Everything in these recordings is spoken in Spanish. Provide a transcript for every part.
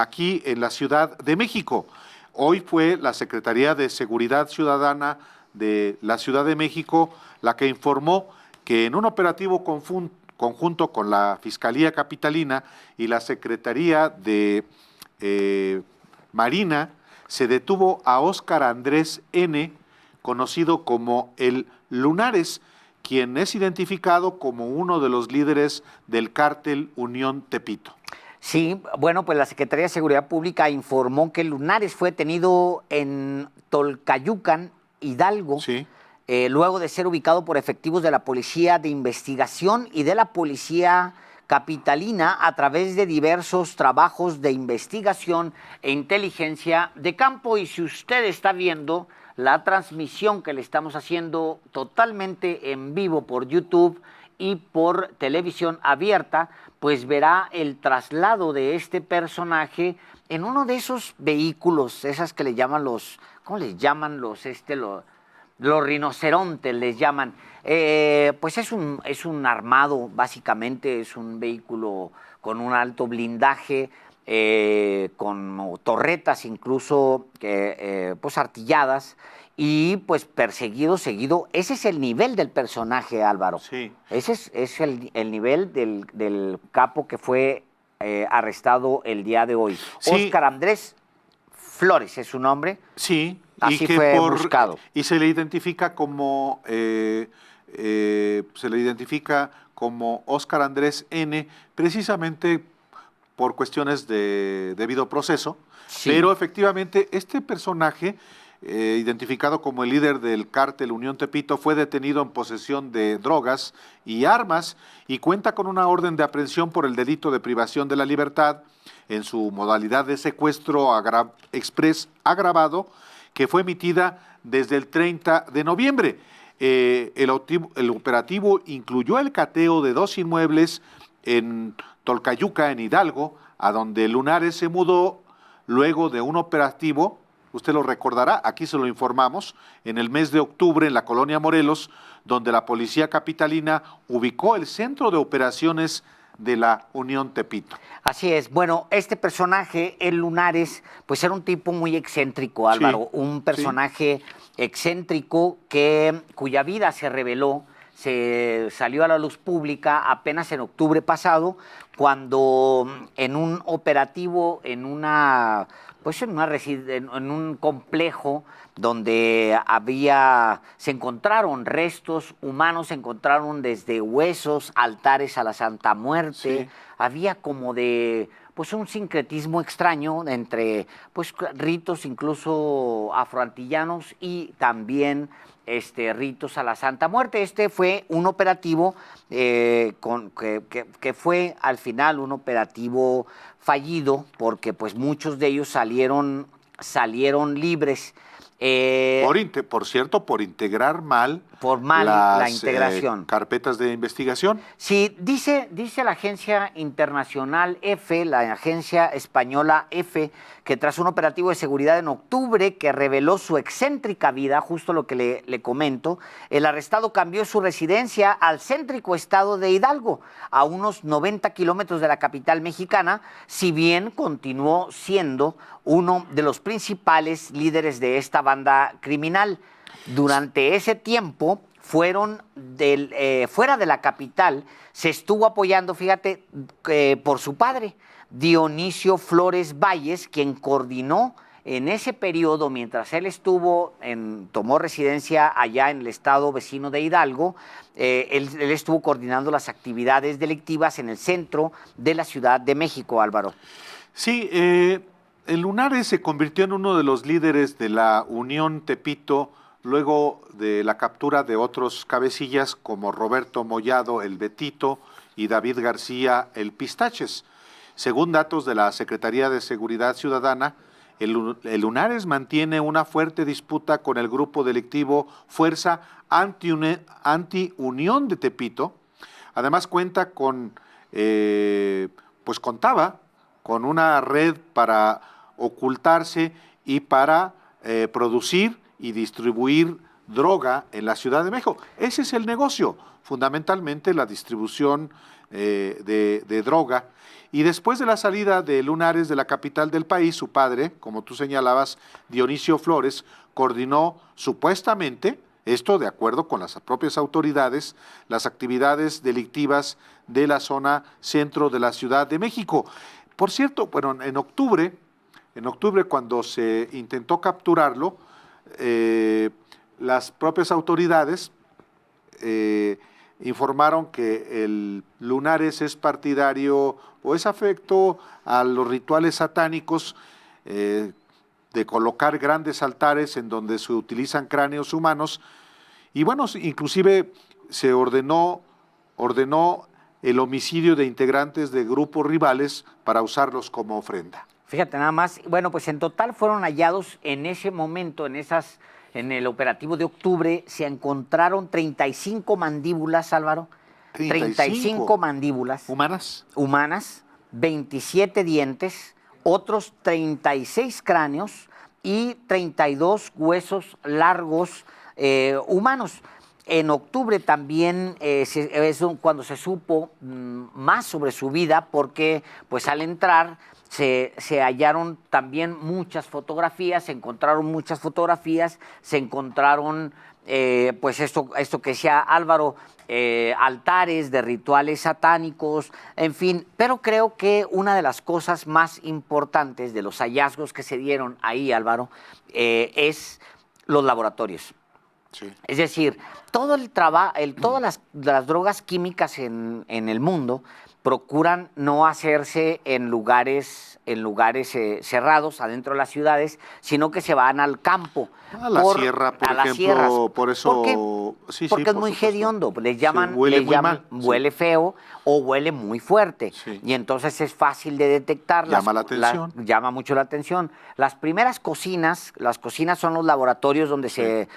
aquí en la Ciudad de México. Hoy fue la Secretaría de Seguridad Ciudadana de la Ciudad de México la que informó que en un operativo conjunto con la Fiscalía Capitalina y la Secretaría de Marina, se detuvo a Óscar Andrés N., conocido como el Lunares, quien es identificado como uno de los líderes del cártel Unión Tepito. Sí, bueno, pues la Secretaría de Seguridad Pública informó que Lunares fue detenido en Tolcayucan, Hidalgo, Sí. Luego de ser ubicado por efectivos de la Policía de Investigación y de la Policía Capitalina a través de diversos trabajos de investigación e inteligencia de campo. Y si usted está viendo la transmisión que le estamos haciendo totalmente en vivo por YouTube y por televisión abierta, pues verá el traslado de este personaje en uno de esos vehículos, esas que le llaman ¿cómo les llaman los rinocerontes les llaman? Pues es un armado, básicamente, es un vehículo con un alto blindaje, con torretas incluso pues artilladas, y pues seguido. Ese es el nivel del personaje, Álvaro. Sí. Ese es el nivel del capo que fue arrestado el día de hoy. Sí. Óscar Andrés Flores es su nombre. Sí, Así fue buscado. Y se le identifica como Óscar Andrés N., precisamente por cuestiones de debido proceso. Sí. Pero efectivamente este personaje, identificado como el líder del cártel Unión Tepito, fue detenido en posesión de drogas y armas y cuenta con una orden de aprehensión por el delito de privación de la libertad en su modalidad de secuestro express agravado, que fue emitida desde el 30 de noviembre. El operativo incluyó el cateo de 2 inmuebles en Tolcayuca, en Hidalgo, a donde Lunares se mudó luego de un operativo, usted lo recordará, aquí se lo informamos, en el mes de octubre en la colonia Morelos, donde la policía capitalina ubicó el centro de operaciones de la Unión Tepito. Así es. Bueno, este personaje, el Lunares, pues era un tipo muy excéntrico, Álvaro. Sí, un personaje excéntrico cuya vida se reveló, se salió a la luz pública apenas en octubre pasado, cuando en un operativo, en un complejo donde se encontraron restos humanos, se encontraron desde huesos, altares a la Santa Muerte, había como pues un sincretismo extraño entre pues ritos incluso afroantillanos y también ritos a la Santa Muerte. Este fue un operativo que fue al final un operativo fallido, porque pues muchos de ellos salieron libres. Por cierto, por integrar mal la integración. Carpetas de investigación. Sí, dice la agencia internacional EFE, la agencia española EFE, que tras un operativo de seguridad en octubre que reveló su excéntrica vida, justo lo que le comento, el arrestado cambió su residencia al céntrico estado de Hidalgo, a unos 90 kilómetros de la capital mexicana, si bien continuó siendo uno de los principales líderes de esta banda criminal. Durante ese tiempo fuera de la capital, se estuvo apoyando, fíjate, por su padre, Dionisio Flores Valles, quien coordinó en ese periodo, mientras él tomó residencia allá en el estado vecino de Hidalgo, él estuvo coordinando las actividades delictivas en el centro de la Ciudad de México, Álvaro. Sí, el Lunares se convirtió en uno de los líderes de la Unión Tepito luego de la captura de otros cabecillas como Roberto Mollado, el Betito, y David García, el Pistaches. Según datos de la Secretaría de Seguridad Ciudadana, el Lunares mantiene una fuerte disputa con el grupo delictivo Fuerza Anti-Unión de Tepito. Además contaba con una red para ocultarse y para producir y distribuir droga en la Ciudad de México. Ese es el negocio, fundamentalmente la distribución de droga. Y después de la salida de Lunares de la capital del país, su padre, como tú señalabas, Dionisio Flores, coordinó supuestamente, esto de acuerdo con las propias autoridades, las actividades delictivas de la zona centro de la Ciudad de México. Por cierto, bueno, en octubre cuando se intentó capturarlo, las propias autoridades informaron que el Lunares es partidario o es afecto a los rituales satánicos de colocar grandes altares en donde se utilizan cráneos humanos y bueno, inclusive se ordenó el homicidio de integrantes de grupos rivales para usarlos como ofrenda. Fíjate nada más, bueno, pues en total fueron hallados en ese momento, en el operativo de octubre, se encontraron 35 mandíbulas, Álvaro. 35 mandíbulas. Humanas, 27 dientes, otros 36 cráneos y 32 huesos largos humanos. En octubre también es cuando se supo más sobre su vida, porque pues al entrar se hallaron también muchas fotografías, se encontraron muchas fotografías, se encontraron pues esto que decía Álvaro, altares de rituales satánicos, en fin, pero creo que una de las cosas más importantes de los hallazgos que se dieron ahí, Álvaro, es los laboratorios. Sí. Es decir, todo todas las drogas químicas en el mundo procuran no hacerse en lugares cerrados, adentro de las ciudades, sino que se van al campo. A la sierra, por ejemplo, sierras. por eso... ¿Por qué? Sí, porque sí, es muy hediondo, les llaman, sí, huele muy mal, huele feo o huele muy fuerte. Sí. Y entonces es fácil de detectar. Llama la atención. Llama mucho la atención. Las primeras cocinas, son los laboratorios donde se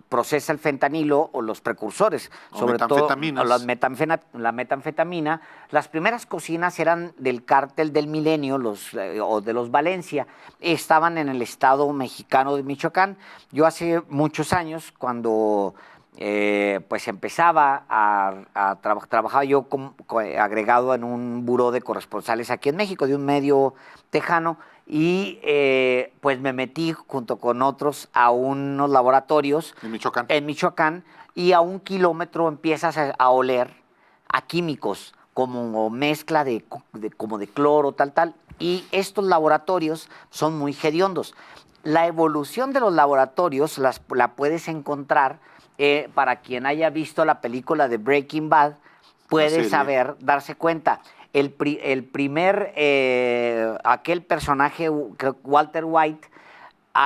procesa el fentanilo o los precursores, sobre todo la metanfetamina. Las primeras cocinas eran del cártel del Milenio o de los Valencia. Estaban en el estado mexicano de Michoacán. Yo hace muchos años, cuando pues empezaba trabajaba yo agregado en un buró de corresponsales aquí en México, de un medio tejano, y pues me metí junto con otros a unos laboratorios en Michoacán, y a 1 kilómetro empiezas a oler a químicos, como mezcla como de cloro, tal, y estos laboratorios son muy hediondos. La evolución de los laboratorios la puedes encontrar, para quien haya visto la película de Breaking Bad, puede darse cuenta. El primer, aquel personaje, Walter White,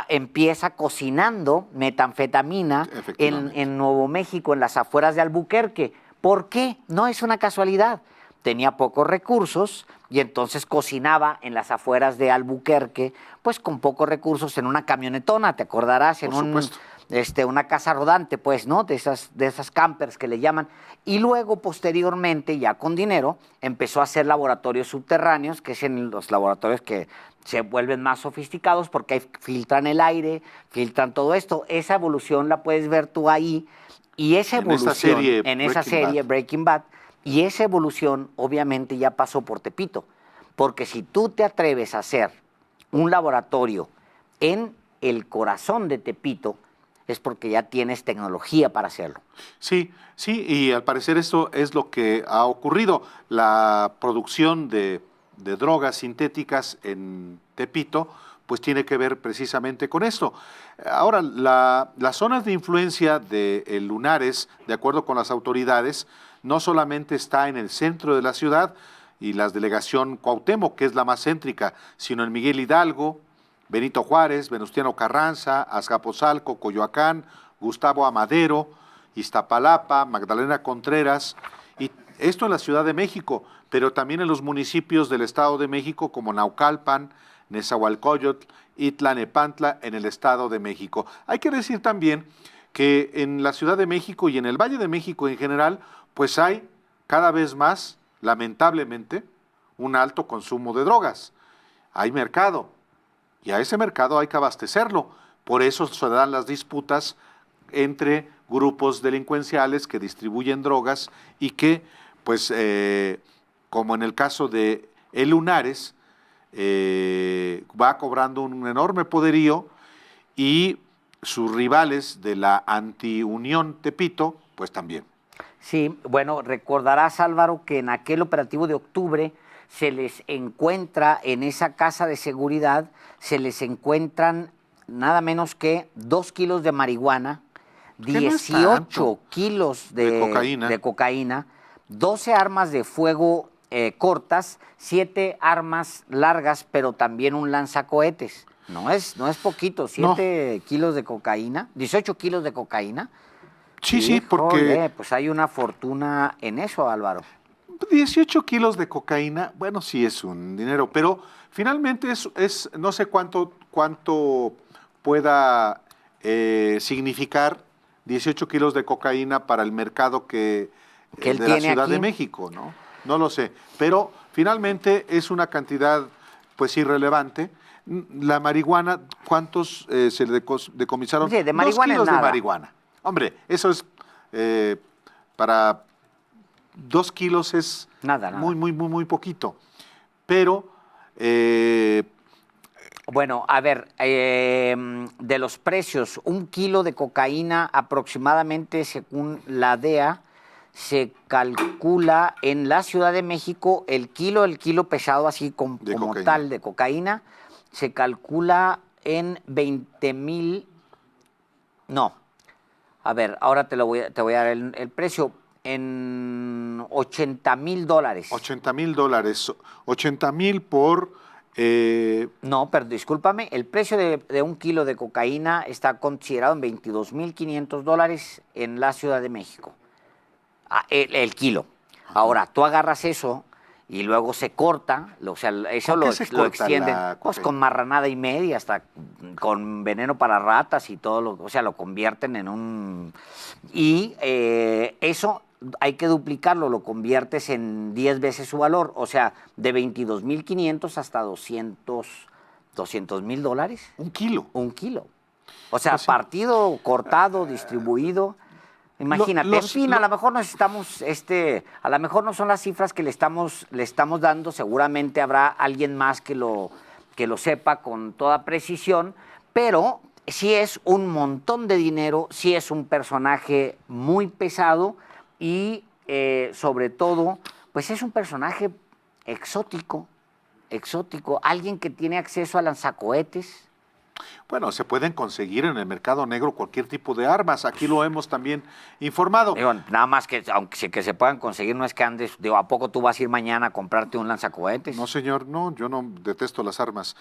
empieza cocinando metanfetamina en Nuevo México, en las afueras de Albuquerque. ¿Por qué? No es una casualidad. Tenía pocos recursos y entonces cocinaba en las afueras de Albuquerque, pues con pocos recursos, en una camionetona, te acordarás, una casa rodante, pues, ¿no? De esas campers que le llaman. Y luego, posteriormente, ya con dinero, empezó a hacer laboratorios subterráneos, que es en los laboratorios que se vuelven más sofisticados porque ahí filtran el aire, filtran todo esto. Esa evolución la puedes ver tú ahí. Y esa evolución, en esa serie Breaking Bad, y esa evolución obviamente ya pasó por Tepito, porque si tú te atreves a hacer un laboratorio en el corazón de Tepito, es porque ya tienes tecnología para hacerlo. Sí, y al parecer esto es lo que ha ocurrido. La producción de drogas sintéticas en Tepito, pues tiene que ver precisamente con esto. Ahora, las zonas de influencia de Lunares, de acuerdo con las autoridades, no solamente está en el centro de la ciudad y la delegación Cuauhtémoc, que es la más céntrica, sino en Miguel Hidalgo, Benito Juárez, Venustiano Carranza, Azcapotzalco, Coyoacán, Gustavo Amadero, Iztapalapa, Magdalena Contreras, y esto en la Ciudad de México, pero también en los municipios del Estado de México como Naucalpan, Nezahualcóyotl y Tlanepantla en el Estado de México. Hay que decir también que en la Ciudad de México y en el Valle de México en general, pues hay cada vez más, lamentablemente, un alto consumo de drogas. Hay mercado, y a ese mercado hay que abastecerlo. Por eso se dan las disputas entre grupos delincuenciales que distribuyen drogas y que, pues, como en el caso de El Lunares, va cobrando un enorme poderío y sus rivales de la anti-Unión Tepito, pues también. Sí, bueno, recordarás, Álvaro, que en aquel operativo de octubre se les encuentra en esa casa de seguridad, se les encuentran nada menos que 2 kilos de marihuana, Que no es 18 tanto. kilos De cocaína. 12 armas de fuego cortas, 7 armas largas, pero también un lanzacohetes. No es poquito, No. 7 kilos de cocaína, 18 kilos de cocaína. Sí, porque Híjole, pues hay una fortuna en eso, Álvaro. 18 kilos de cocaína, bueno, sí es un dinero, pero finalmente no sé cuánto pueda significar 18 kilos de cocaína para el mercado Que él de la tiene Ciudad aquí. de México, ¿no? No lo sé, pero finalmente es una cantidad pues irrelevante. La marihuana, ¿cuántos se le decomisaron? Sí, de 2 marihuana es kilos de nada. marihuana. Hombre, eso es para 2 kilos es Nada. muy poquito. Pero, Bueno, a ver, de los precios, 1 kilo de cocaína aproximadamente, según la DEA, se calcula en la Ciudad de México el kilo pesado así como cocaína. tal de cocaína, se calcula en 20,000, no, a ver, ahora te voy a dar el precio, en $80,000. $80,000. 80,000 por... No, pero discúlpame, el precio de 1 kilo de cocaína está considerado en $22,500 en la Ciudad de México. El kilo. Ahora, tú agarras eso y luego se corta, o sea, eso ¿Con qué lo, se lo corta extienden, la pues cocaína? con marranada y media, hasta con veneno para ratas y todo, o sea, lo convierten en un... Y eso hay que duplicarlo, lo conviertes en 10 veces su valor, o sea, de 22,500 hasta $200,000. Un kilo. 1 kilo. O sea, Pues sí. partido, cortado, distribuido. Imagínate, en fin, a lo mejor necesitamos, a lo mejor no son las cifras que le estamos dando, seguramente habrá alguien más que lo sepa con toda precisión, pero sí es un montón de dinero, sí es un personaje muy pesado y sobre todo, pues es un personaje exótico, alguien que tiene acceso a lanzacohetes. Bueno, se pueden conseguir en el mercado negro cualquier tipo de armas. Aquí lo hemos también informado. Digo, nada más que, aunque que se puedan conseguir, no es que andes, digo, ¿a poco tú vas a ir mañana a comprarte un lanzacohetes? No, señor, no, yo no detesto las armas.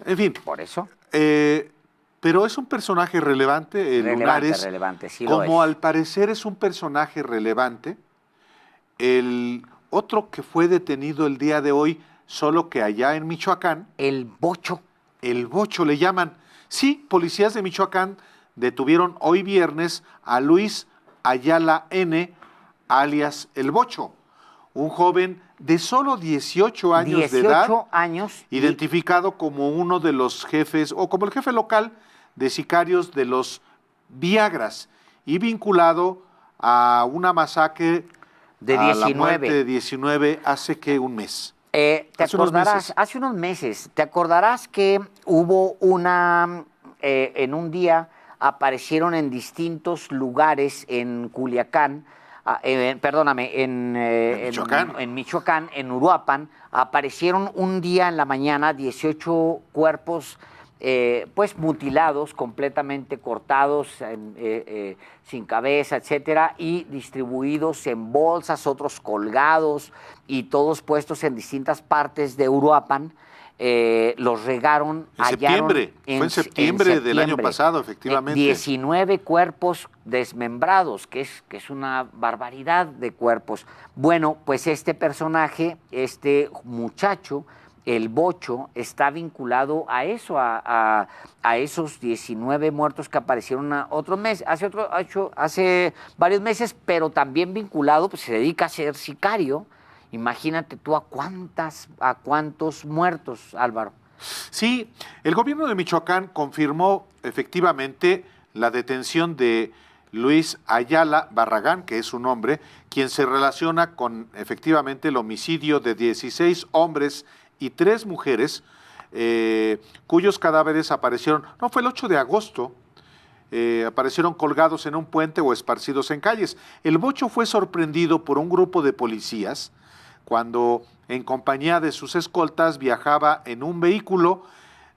En fin. Por eso. Pero es un personaje relevante, el Lunares. Relevante, sí lo Como es. al parecer es un personaje relevante, el otro que fue detenido el día de hoy, solo que allá en Michoacán, El Bocho. el Bocho le llaman. Sí, policías de Michoacán detuvieron hoy viernes a Luis Ayala N., alias El Bocho, un joven de solo 18 años de edad, 18 años. identificado como uno de los jefes, o como el jefe local de sicarios de los Viagras, y vinculado a una masacre De a la 19. muerte de 19 hace que un mes. Te Hace unos acordarás, meses. hace unos meses, te acordarás que hubo en un día aparecieron en distintos lugares en Culiacán, perdóname, Michoacán. en Michoacán, en Uruapan, aparecieron un día en la mañana 18 cuerpos pues mutilados, completamente cortados, sin cabeza, etcétera, y distribuidos en bolsas, otros colgados y todos puestos en distintas partes de Uruapan. Los regaron, En hallaron septiembre, fue en septiembre del año pasado, efectivamente. 19 cuerpos desmembrados, que es una barbaridad de cuerpos. Bueno, pues este personaje, este muchacho, el Bocho, está vinculado a eso, a esos 19 muertos que aparecieron otro mes, hace varios meses, pero también vinculado, pues se dedica a ser sicario. Imagínate tú a cuántos muertos, Álvaro. Sí, el gobierno de Michoacán confirmó efectivamente la detención de Luis Ayala Barragán, que es su nombre, quien se relaciona con efectivamente el homicidio de 16 hombres y 3 mujeres, cuyos cadáveres aparecieron, no, fue el 8 de agosto, aparecieron colgados en un puente o esparcidos en calles. El bocho fue sorprendido por un grupo de policías cuando, en compañía de sus escoltas, viajaba en un vehículo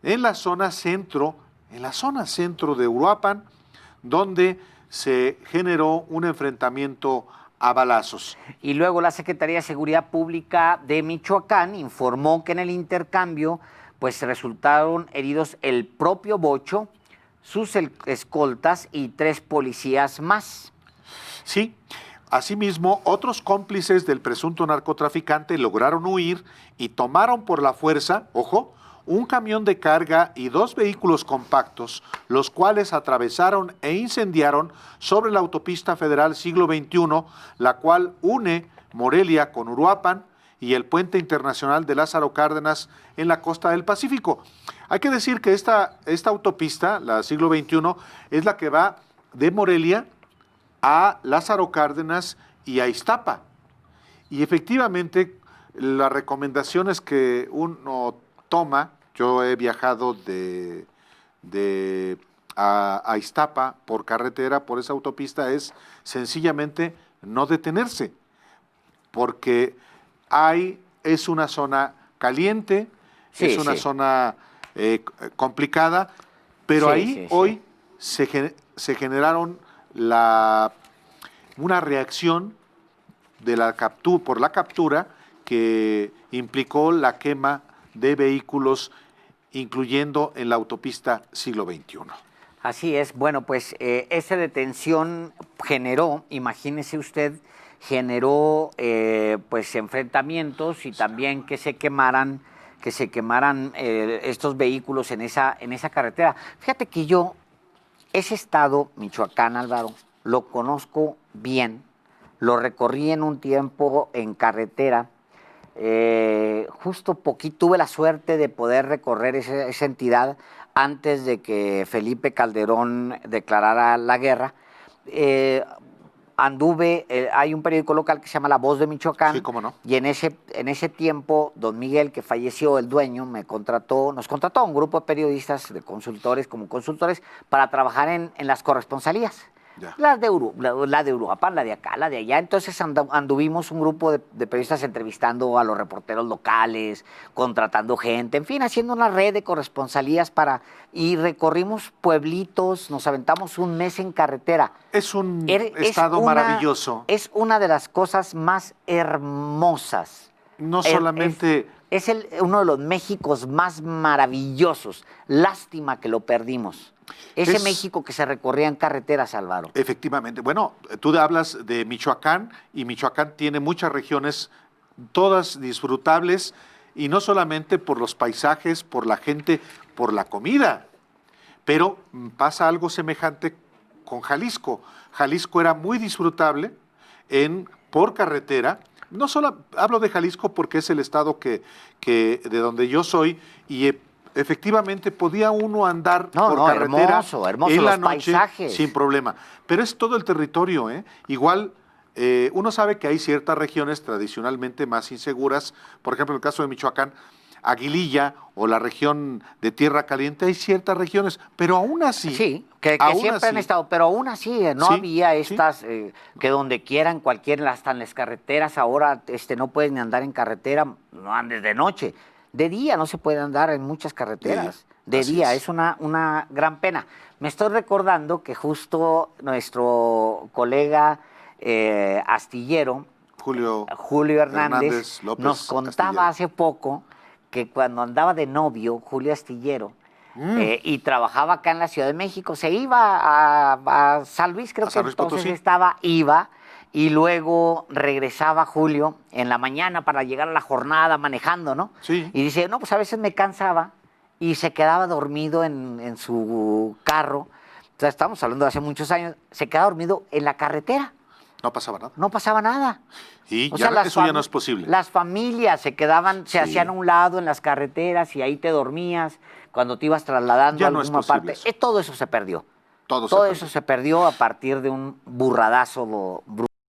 en la zona centro de Uruapan, donde se generó un enfrentamiento a balazos. Y luego la Secretaría de Seguridad Pública de Michoacán informó que en el intercambio pues resultaron heridos el propio bocho, sus escoltas y 3 policías más. Sí, asimismo, otros cómplices del presunto narcotraficante lograron huir y tomaron por la fuerza, ojo, un camión de carga y 2 vehículos compactos, los cuales atravesaron e incendiaron sobre la autopista federal siglo XXI, la cual une Morelia con Uruapan y el puente internacional de Lázaro Cárdenas en la costa del Pacífico. Hay que decir que esta autopista, la siglo XXI, es la que va de Morelia a Lázaro Cárdenas y a Iztapa. Y efectivamente, las recomendaciones que uno toma, yo he viajado a Iztapa por carretera, por esa autopista, es sencillamente no detenerse, porque es una zona caliente, Sí, es una sí. zona complicada, pero Sí, ahí sí, sí. hoy se generaron una reacción por la captura que implicó la quema de vehículos, incluyendo en la autopista siglo XXI. Así es. Bueno, pues esa detención generó, imagínese usted, generó pues enfrentamientos y también que se quemaran estos vehículos en esa carretera. Fíjate que yo ese estado, Michoacán, Álvaro, lo conozco bien, lo recorrí en un tiempo en carretera. Justo tuve la suerte de poder recorrer esa entidad antes de que Felipe Calderón declarara la guerra. Hay un periódico local que se llama La Voz de Michoacán. Sí, cómo no. Y en ese tiempo, don Miguel, que falleció, el dueño, nos contrató a un grupo de periodistas, de consultores, como consultores, para trabajar en las corresponsalías. Ya. La de Uruapan, la de acá, la de allá. Entonces anduvimos un grupo de periodistas entrevistando a los reporteros locales, contratando gente, en fin, haciendo una red de corresponsalías y recorrimos pueblitos, nos aventamos un mes en carretera. Es un estado maravilloso. Es una de las cosas más hermosas. No solamente... Es uno de los Méxicos más maravillosos. Lástima que lo perdimos. Ese México que se recorría en carreteras, Álvaro. Efectivamente. Bueno, tú hablas de Michoacán y Michoacán tiene muchas regiones, todas disfrutables, y no solamente por los paisajes, por la gente, por la comida, pero pasa algo semejante con Jalisco. Jalisco era muy disfrutable por carretera. No solo hablo de Jalisco porque es el estado de donde yo soy, y efectivamente podía uno andar por carretera hermoso en la los noche paisajes. sin problema. Pero es todo el territorio, ¿eh? Igual uno sabe que hay ciertas regiones tradicionalmente más inseguras. Por ejemplo, en el caso de Michoacán, Aguililla o la región de Tierra Caliente, hay ciertas regiones, pero aún así... Sí, que siempre han estado, pero aún así no había estas, que donde quieran, hasta en las carreteras, ahora no puedes ni andar en carretera, no andes de noche. De día no se puede andar en muchas carreteras. De día es una gran pena. Me estoy recordando que justo nuestro colega astillero, Julio Hernández López nos contaba Astillero. hace poco que cuando andaba de novio, Julio Astillero, y trabajaba acá en la Ciudad de México, se iba a San Luis, creo que entonces iba, y luego regresaba Julio en la mañana para llegar a la jornada manejando, ¿no? Sí. Y dice, no, pues a veces me cansaba y se quedaba dormido en su carro. Entonces, estamos hablando de hace muchos años, se quedaba dormido en la carretera. No pasaba nada. No pasaba nada. Y eso ya no es posible. Las familias se hacían a un lado en las carreteras y ahí te dormías cuando te ibas trasladando ya a no alguna es posible parte. Todo eso se perdió. Todo eso se perdió a partir de un burradazo brutal.